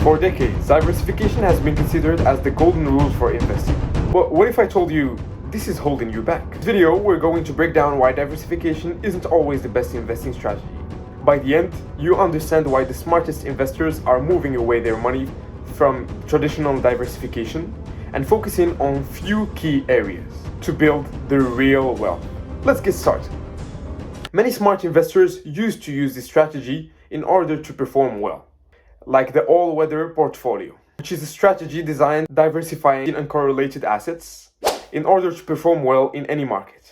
For decades, diversification has been considered as the golden rule for investing. But what if I told you this is holding you back? In this video, we're going to break down why diversification isn't always the best investing strategy. By the end, you understand why the smartest investors are moving away their money from traditional diversification and focusing on few key areas to build the real wealth. Let's get started. Many smart investors used to use this strategy in order to perform well, like the all-weather portfolio, which is a strategy designed diversifying uncorrelated assets in order to perform well in any market.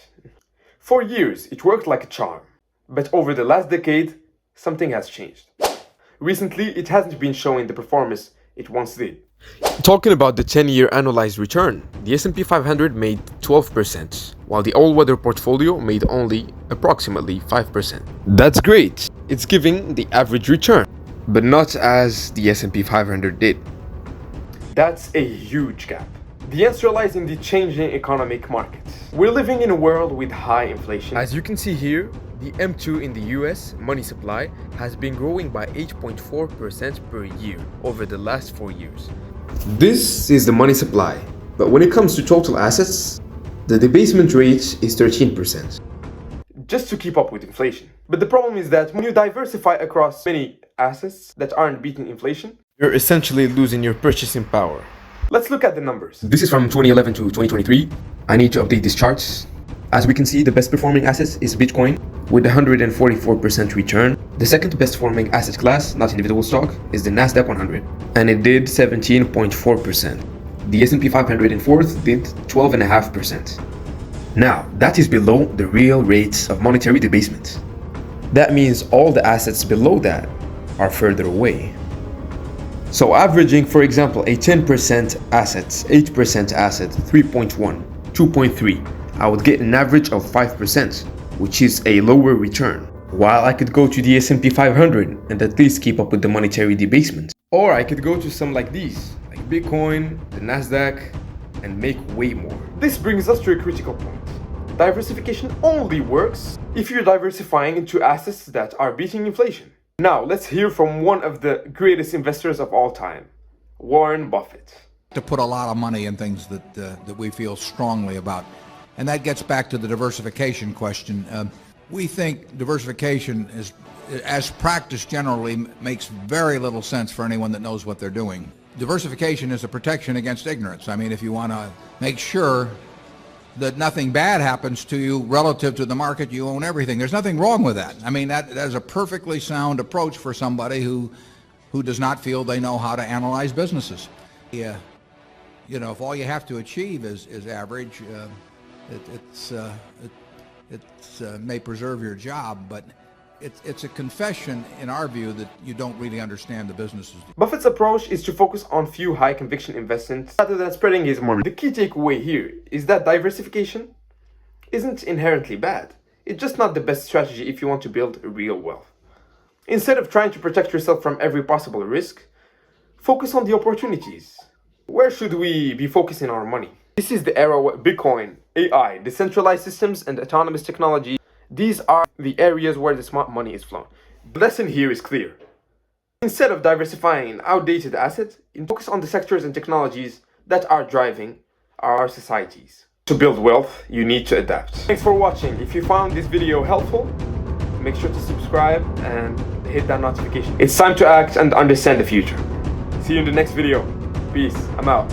For years, it worked like a charm, but over the last decade, something has changed. Recently, it hasn't been showing the performance it once did. Talking about the 10-year annualized return, the S&P 500 made 12%, while the all-weather portfolio made only approximately 5%. That's great. It's giving the average return, but not as the S&P 500 did. That's a huge gap. The answer lies in the changing economic markets. We're living in a world with high inflation. As you can see here, the M2 in the US money supply has been growing by 8.4% per year over the last 4 years. This is the money supply, but when it comes to total assets, the debasement rate is 13%. Just to keep up with inflation. But the problem is that when you diversify across many assets that aren't beating inflation, you're essentially losing your purchasing power. Let's look at the numbers. This is from 2011 to 2023. I need to update these charts. As we can see, the best performing asset is Bitcoin with 144% return. The second best performing asset class, not individual stock, is the Nasdaq 100, and it did 17.4%. The S&P 500 in fourth did 12.5%. Now, that is below the real rates of monetary debasement. That means all the assets below that are further away. So averaging, for example, a 10% asset, 8% asset, 3.1, 2.3, I would get an average of 5%, which is a lower return. While I could go to the S&P 500 and at least keep up with the monetary debasement. Or I could go to some like these, like Bitcoin, the Nasdaq, and make way more. This brings us to a critical point. Diversification only works if you're diversifying into assets that are beating inflation. Now, let's hear from one of the greatest investors of all time, Warren Buffett. To put a lot of money in things that we feel strongly about. And that gets back to the diversification question. We think diversification is, as practiced generally, makes very little sense for anyone that knows what they're doing. Diversification is a protection against ignorance. I mean, if you want to make sure that nothing bad happens to you relative to the market, you own everything. There's nothing wrong with that. I mean, that is a perfectly sound approach for somebody who does not feel they know how to analyze businesses. Yeah, you know, if all you have to achieve is average, it may preserve your job, but it's a confession, in our view, that you don't really understand the businesses. Buffett's approach is to focus on few high-conviction investments rather than spreading his money. The key takeaway here is that diversification isn't inherently bad. It's just not the best strategy if you want to build real wealth. Instead of trying to protect yourself from every possible risk, focus on the opportunities. Where should we be focusing our money? This is the era where Bitcoin, AI, decentralized systems, and autonomous technology. These are the areas where the smart money is flowing. The lesson here is clear. Instead of diversifying in outdated assets, focus on the sectors and technologies that are driving our societies. To build wealth, you need to adapt. Thanks for watching. If you found this video helpful, make sure to subscribe and hit that notification. It's time to act and understand the future. See you in the next video. Peace. I'm out.